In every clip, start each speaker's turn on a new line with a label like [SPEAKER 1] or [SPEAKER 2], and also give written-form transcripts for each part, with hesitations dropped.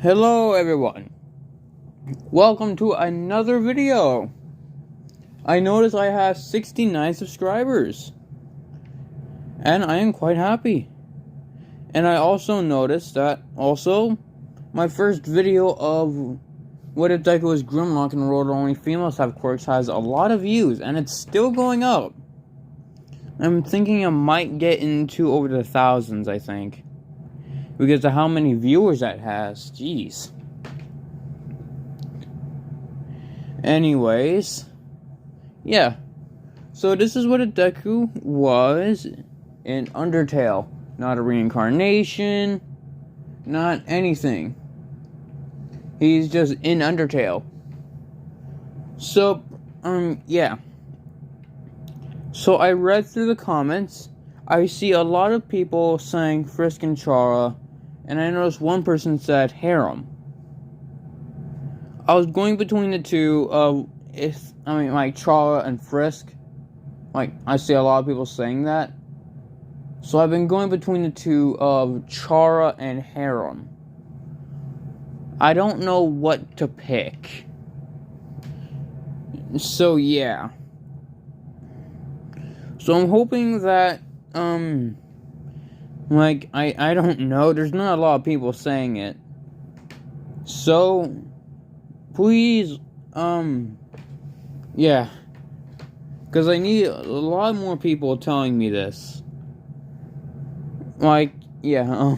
[SPEAKER 1] Hello everyone, welcome to another video. I noticed I have 69 subscribers, and I am quite happy. And I also noticed that my first video of What If Deku is Grimlock and World Only Females Have Quirks has a lot of views, and it's still going up. I'm thinking I might get into over the thousands, I think, because of how many viewers that has. Jeez. Anyways, yeah. So this is what a Deku was in Undertale. Not a reincarnation, not anything. He's just in Undertale. So, yeah. So I read through the comments. I see a lot of people saying Frisk and Chara, and I noticed one person said harem. I was going between the two of like Chara and Frisk. Like, I see a lot of people saying that. So I've been going between the two of Chara and harem. I don't know what to pick. So yeah. So I'm hoping that like I don't know, there's not a lot of people saying it. So please, yeah. Because I need a lot more people telling me this. Like, yeah,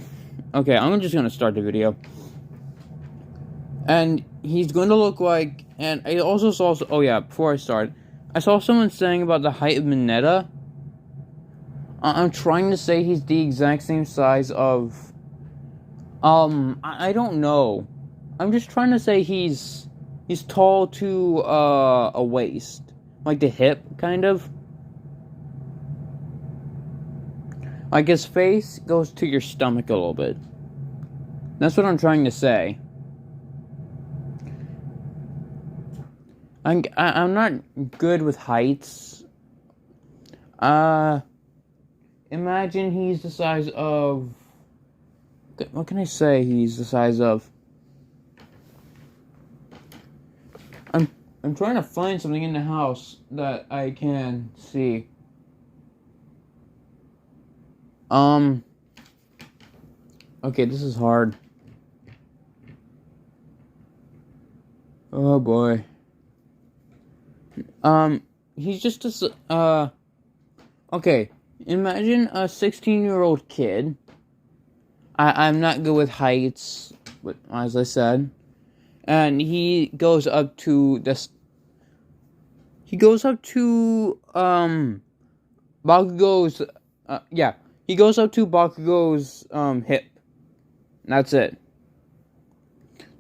[SPEAKER 1] okay, I'm just gonna start the video. And he's going to look like, and I also saw, oh yeah, before I start, I saw someone saying about the height of Mineta. I'm trying to say he's the exact same size of, I don't know. I'm just trying to say he's tall to, a waist. Like the hip, kind of. Like his face goes to your stomach a little bit. That's what I'm trying to say. I'm not good with heights. Imagine he's the size of... What can I say he's the size of? I'm trying to find something in the house that I can see. Okay, this is hard. Oh boy. He's just okay, imagine a 16-year-old kid. I'm not good with heights, but as I said. And he goes up to this. He goes up to Bakugo's. Yeah, he goes up to Bakugo's hip. That's it.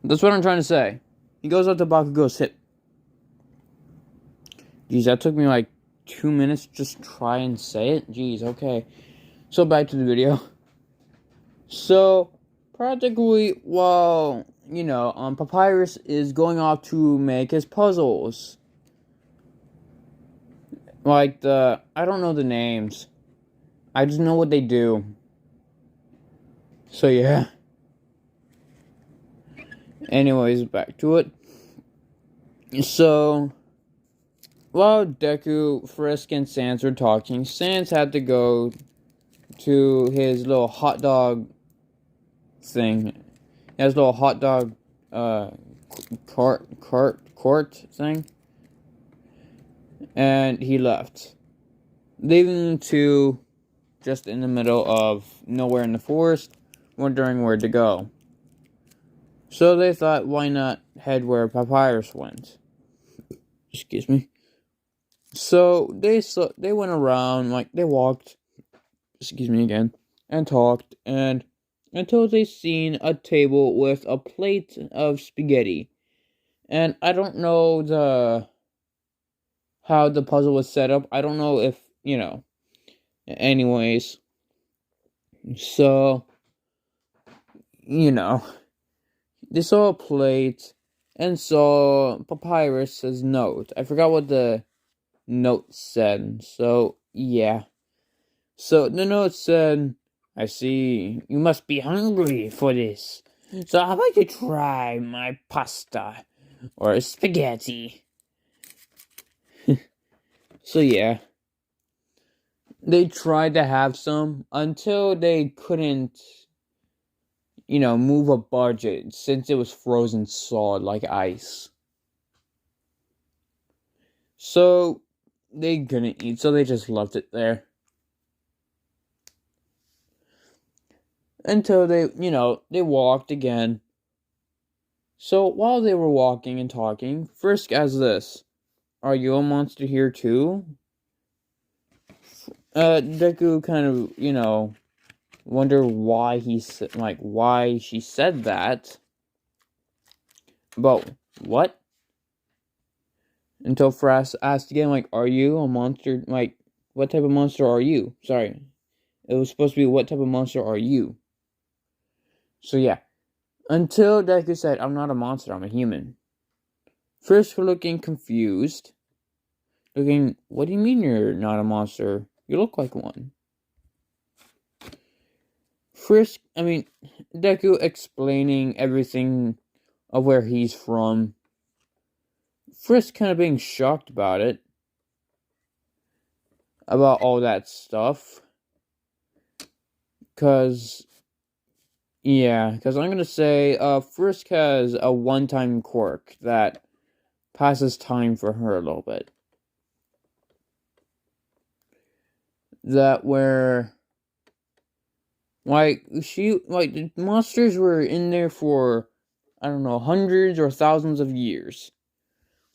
[SPEAKER 1] That's what I'm trying to say. He goes up to Bakugo's hip. Jeez, that took me like 2 minutes to just try and say it. Jeez, okay. So back to the video. So practically, while Papyrus is going off to make his puzzles. Like I don't know the names. I just know what they do. So yeah. Anyways, back to it. So, while Deku, Frisk, and Sans were talking, Sans had to go to his little hot dog thing. He has a little hot dog court thing. And he left, leaving them two just in the middle of nowhere in the forest, wondering where to go. So they thought, why not head where Papyrus went? Excuse me. So they went around, like they walked, excuse me again, and talked, and until they seen a table with a plate of spaghetti. And I don't know how the puzzle was set up. I don't know if, anyways. So, they saw a plate and saw Papyrus's note. I forgot what the note said. So, yeah. So, the note said, I see you must be hungry for this. So how about you try my pasta or spaghetti? So yeah, they tried to have some until they couldn't, move a budget since it was frozen solid like ice. So they couldn't eat, so they just left it there. Until they walked again. So while they were walking and talking, Frisk asked this, "Are you a monster here too?" Deku kind of, wonder why why she said that. But what? Until Frisk asked again, "Are you a monster? What type of monster are you?" Sorry. It was supposed to be, "What type of monster are you?" So yeah. Until Deku said, "I'm not a monster, I'm a human." Frisk looking confused. Looking, "What do you mean you're not a monster? You look like one." Deku explaining everything of where he's from. Frisk kind of being shocked about it. About all that stuff. Because I'm going to say Frisk has a one-time quirk that passes time for her a little bit. That where the monsters were in there for, I don't know, hundreds or thousands of years.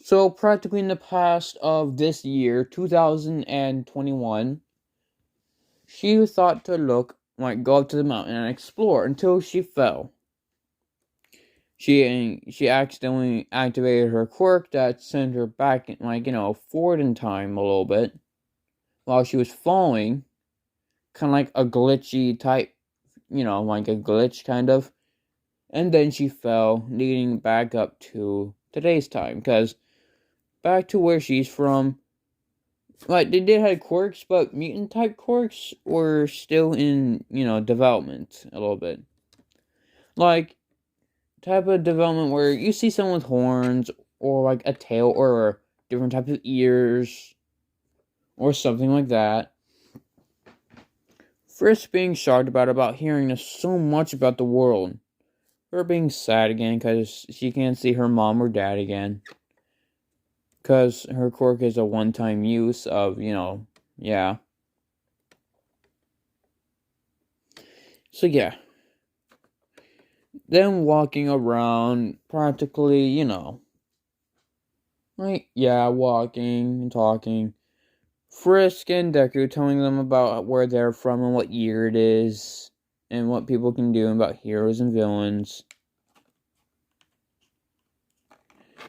[SPEAKER 1] So practically in the past of this year, 2021, she thought to go up to the mountain and explore until she fell. She accidentally activated her quirk that sent her back, forward in time a little bit, while she was falling, kind of like a glitchy type, like a glitch kind of. And then she fell, leading back up to today's time, because back to where she's from, they did have quirks, but mutant type quirks were still in, development a little bit. Like, type of development where you see someone with horns, or like a tail, or different type of ears, or something like that. Frisk being shocked about hearing so much about the world. Her being sad again because she can't see her mom or dad again. Because her quirk is a one-time use of, yeah. So yeah. Then walking around, practically, walking and talking. Frisk and Deku telling them about where they're from and what year it is, and what people can do about heroes and villains.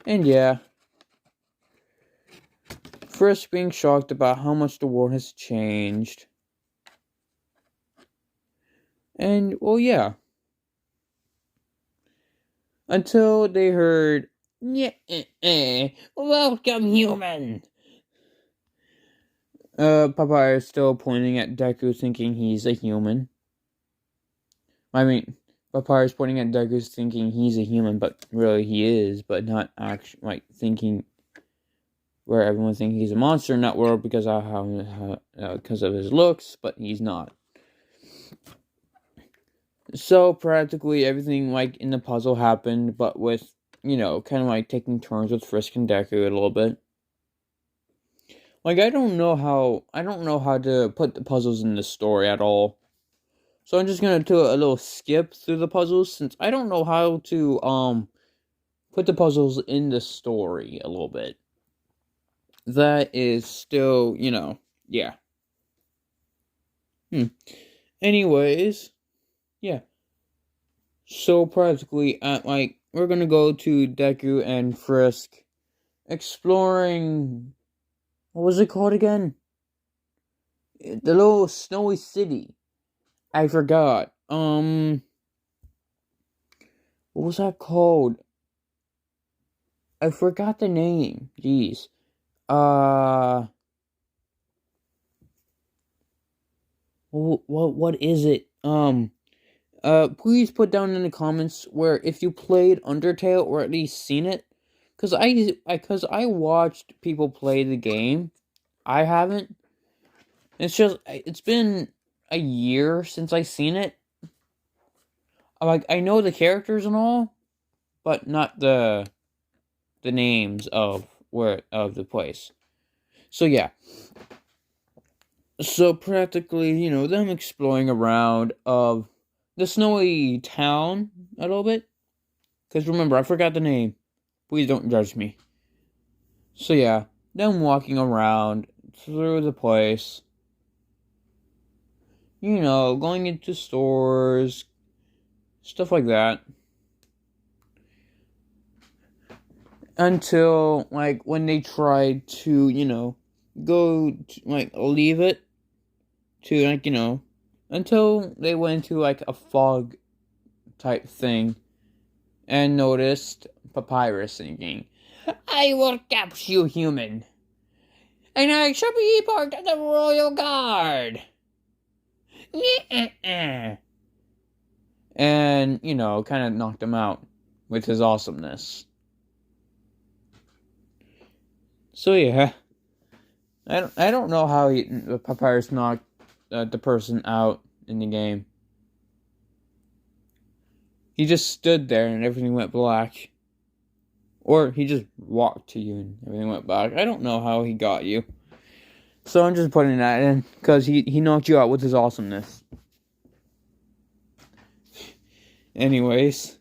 [SPEAKER 1] And yeah. Frisk being shocked about how much the world has changed. And, well, yeah. Until they heard, "Welcome, human!" Papyrus still pointing at Deku, thinking he's a human. Papyrus pointing at Deku, thinking he's a human, but really he is, but not actually, thinking where everyone thinks he's a monster in that world because of his looks, but he's not. So practically everything in the puzzle happened, but with kind of taking turns with Frisk and Deku a little bit. I don't know how to put the puzzles in the story at all. So I'm just gonna do a little skip through the puzzles since I don't know how to put the puzzles in the story a little bit. That is still, yeah. Anyways, yeah. So practically we're gonna go to Deku and Frisk exploring, what was it called again? The little snowy city. I forgot. What was that called? I forgot the name. Jeez. What is it? Please put down in the comments where if you played Undertale or at least seen it, cause I watched people play the game. I haven't. It's been a year since I seen it. Like, I know the characters and all, but not the names of the place. So yeah. So practically, them exploring around of the snowy town a little bit. Because remember, I forgot the name. Please don't judge me. So yeah, them walking around through the place. Going into stores, stuff like that. Until, like, when they tried to, go, leave it to, until they went to, a fog type thing and noticed Papyrus singing, "I will capture you, human, and I shall be part of the royal guard." And, kind of knocked him out with his awesomeness. So yeah, I don't know how Papyrus knocked the person out in the game. He just stood there and everything went black. Or he just walked to you and everything went black. I don't know how he got you. So I'm just putting that in because he knocked you out with his awesomeness. Anyways,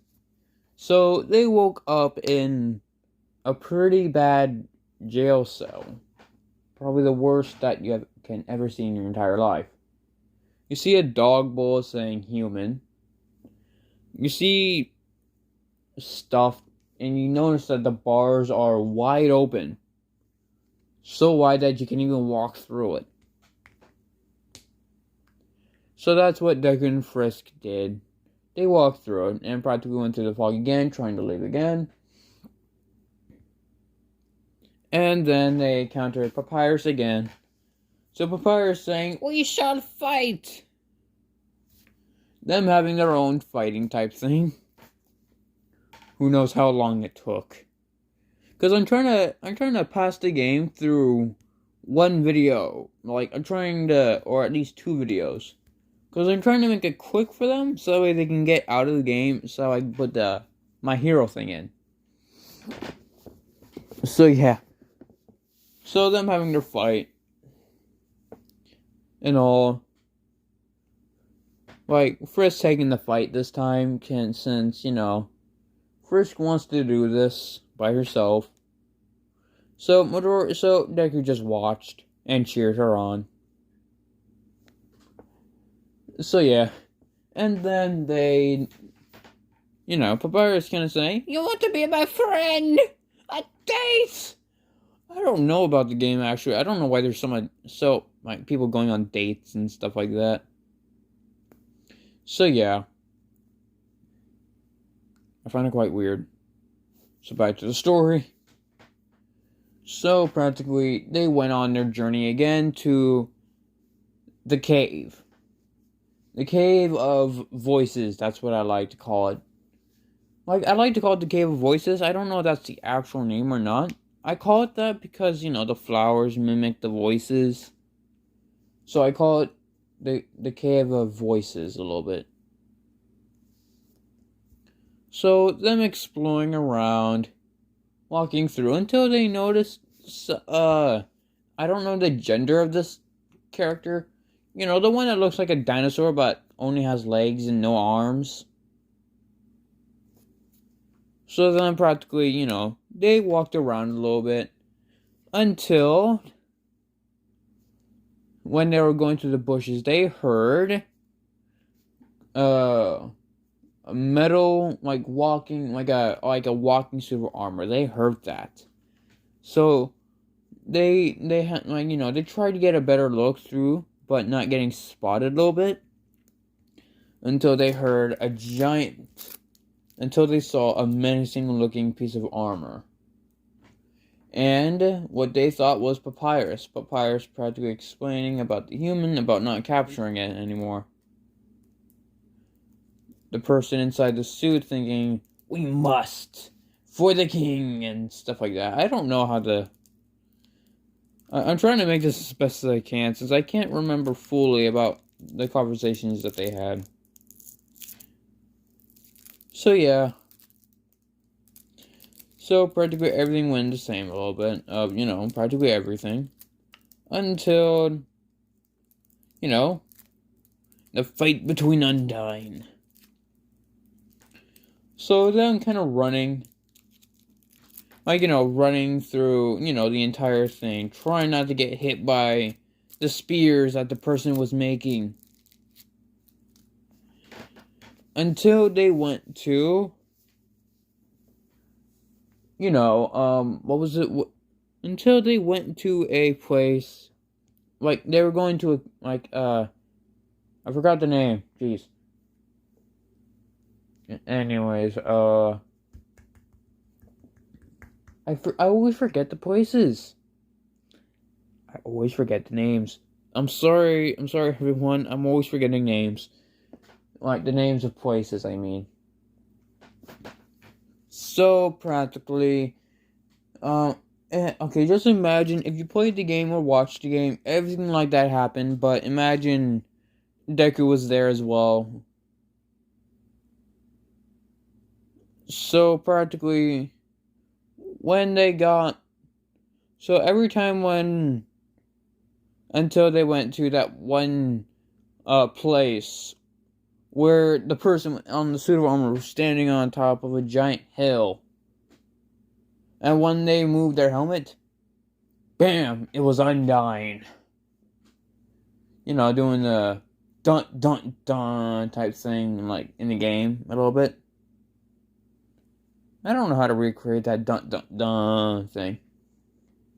[SPEAKER 1] so they woke up in a pretty bad jail cell. Probably the worst that you can ever see in your entire life. You see a dog bowl saying human. You see stuff, and you notice that the bars are wide open. So wide that you can even walk through it. So that's what Deku and Frisk did. They walked through it and practically went through the fog again, trying to leave again. And then they encountered Papyrus again. So Papyrus saying, "We shall fight!" Them having their own fighting type thing. Who knows how long it took. Because I'm trying to pass the game through one video. Like, I'm trying to, or at least 2 videos. Because I'm trying to make it quick for them, so that way they can get out of the game, so I can put my hero thing in. So yeah. So them having their fight. And all. Like, Frisk taking the fight this time, since, Frisk wants to do this by herself. So Deku just watched and cheered her on. So yeah. And then they, Papyrus kind of saying, "You want to be my friend? A date?" I don't know about the game, actually. I don't know why there's people going on dates and stuff like that. So yeah. I find it quite weird. So back to the story. So practically, they went on their journey again to the cave. The Cave of Voices, that's what I like to call it. I like to call it the Cave of Voices. I don't know if that's the actual name or not. I call it that because, the flowers mimic the voices. So I call it the Cave of Voices a little bit. So, them exploring around, walking through, until they noticed, I don't know the gender of this character. The one that looks like a dinosaur but only has legs and no arms. So then practically, they walked around a little bit until when they were going through the bushes, they heard a metal, walking, like a walking suit of armor. They heard that. So they had, they tried to get a better look through, but not getting spotted a little bit. Until they saw a menacing looking piece of armor. And what they thought was Papyrus. Papyrus practically explaining about the human, about not capturing it anymore. the person inside the suit thinking, we must, for the king, and stuff like that. I don't know how to... I'm trying to make this as best as I can, since I can't remember fully about the conversations that they had. So, yeah. So, practically everything went the same a little bit. Practically everything. Until, the fight between Undyne. So, then kind of running. Running through, the entire thing. Trying not to get hit by the spears that the person was making. Until they went to... what was it? Until they went to a place, they were going to, I forgot the name, jeez. Anyways, I always forget the places. I always forget the names. I'm sorry, everyone, I'm always forgetting names. The names of places, I mean. So, practically, okay, just imagine if you played the game or watched the game, everything like that happened, but imagine Deku was there as well. So, practically, every time until they went to that one, place where the person on the suit of armor was standing on top of a giant hill. And when they moved their helmet, bam, it was Undyne. Doing the dun dun dun type thing in the game a little bit. I don't know how to recreate that dun dun dun thing.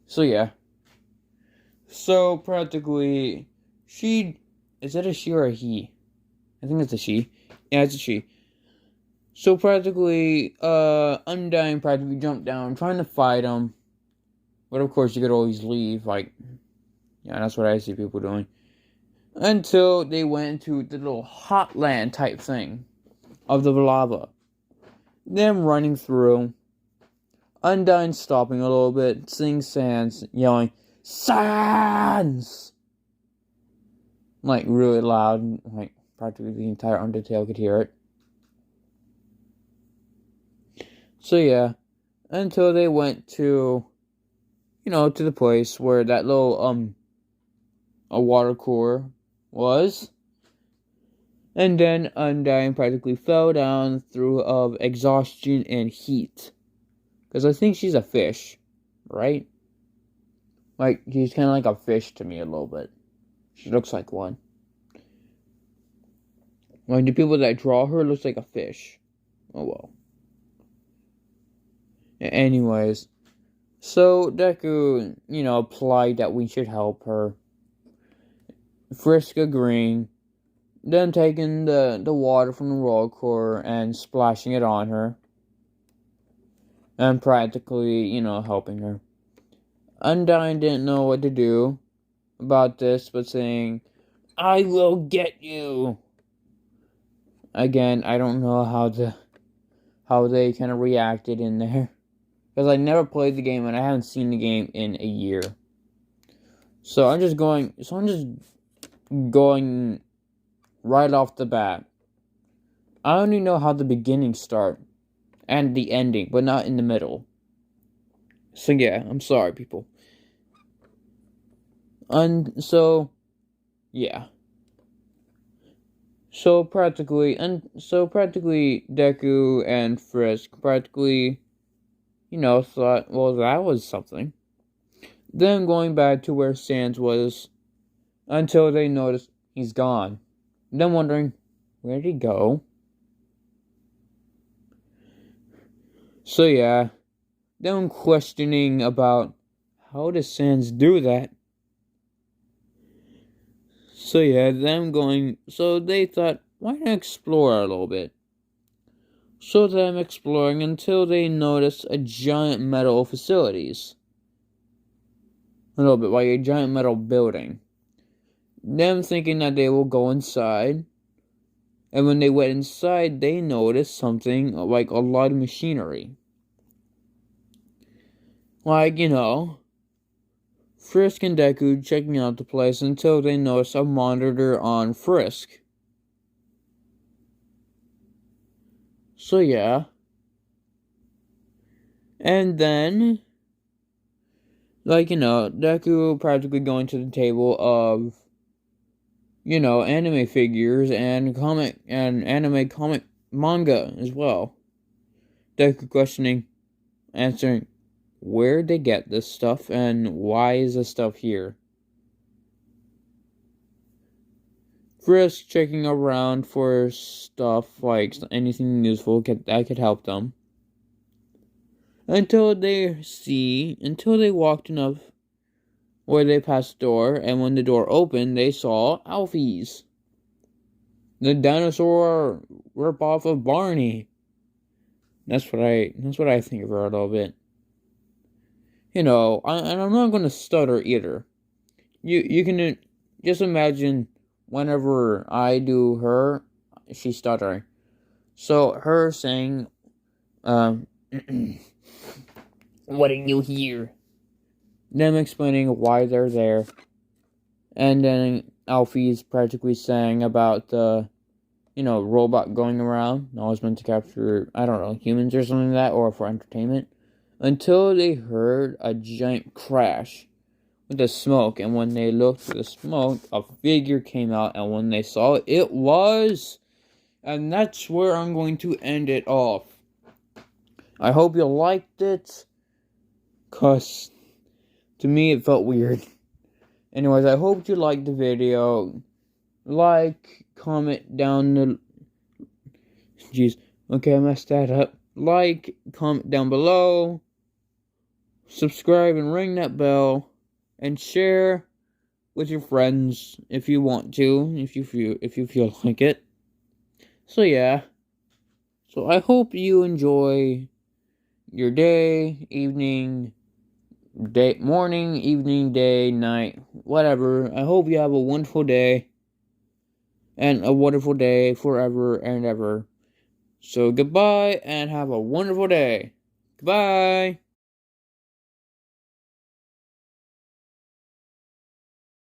[SPEAKER 1] So yeah. So practically, is it a she or a he? I think it's a she. Yeah, it's a she. So practically, Undyne practically jumped down, trying to fight him. But of course, you could always leave. That's what I see people doing. Until they went into the little Hotland type thing of the lava. Them running through. Undyne stopping a little bit, seeing Sans, yelling, Sans! Really loud, practically the entire Undertail could hear it. So yeah, until they went to, to the place where that little, a water cooler was. And then Undyne practically fell down through of exhaustion and heat. Because I think she's a fish, right? She's kind of like a fish to me a little bit. She looks like one. The people that draw her looks like a fish. Oh well. Anyways, so Deku, applied that we should help her. Frisk agreeing. Then taking the water from the roll core and splashing it on her. And practically, helping her. Undyne didn't know what to do about this, but saying, I will get you. Again, I don't know how they kind of reacted in there. Because I never played the game and I haven't seen the game in a year. So I'm just going right off the bat. I only know how the beginnings start and the ending, but not in the middle. So yeah, I'm sorry, people. Yeah. So practically Deku and Frisk practically, thought, well, that was something. Then going back to where Sans was until they noticed he's gone. Then wondering, where did he go? So yeah, then questioning about how does Sans do that? So yeah, so they thought, why not explore a little bit? So them exploring until they noticed a giant metal facilities. A little bit, a giant metal building. Them thinking that they will go inside. And when they went inside, they noticed something like a lot of machinery. Like, Frisk and Deku checking out the place until they noticed a monitor on Frisk. So yeah. And then, Deku practically going to the table of, anime figures and anime comic manga as well. Deku questioning, answering, where'd they get this stuff and why is this stuff here? Frisk checking around for stuff like anything useful that could help them. Until they walked enough where they passed the door, and when the door opened, they saw Alphys, the dinosaur ripoff of Barney. That's what I think of her a little bit. And I'm not going to stutter either. You can just imagine whenever I do her, she's stuttering. So her saying, what are you here? Them explaining why they're there. And then Alphys practically saying about the, robot going around. Always meant to capture, I don't know, humans or something like that, or for entertainment. Until they heard a giant crash with the smoke. And when they looked for the smoke, a figure came out. And when they saw it, it was... And that's where I'm going to end it off. I hope you liked it. Because to me, it felt weird. Anyways, I hope you liked the video. Like, comment down the... Jeez. Okay, I messed that up. Like, comment down below. Subscribe and ring that bell. And share with your friends if you want to. If you feel like it. So, yeah. So, I hope you enjoy your day, evening... morning, evening, day, night, whatever. I hope you have a wonderful day. And a wonderful day forever and ever. So goodbye and have a wonderful day. Goodbye.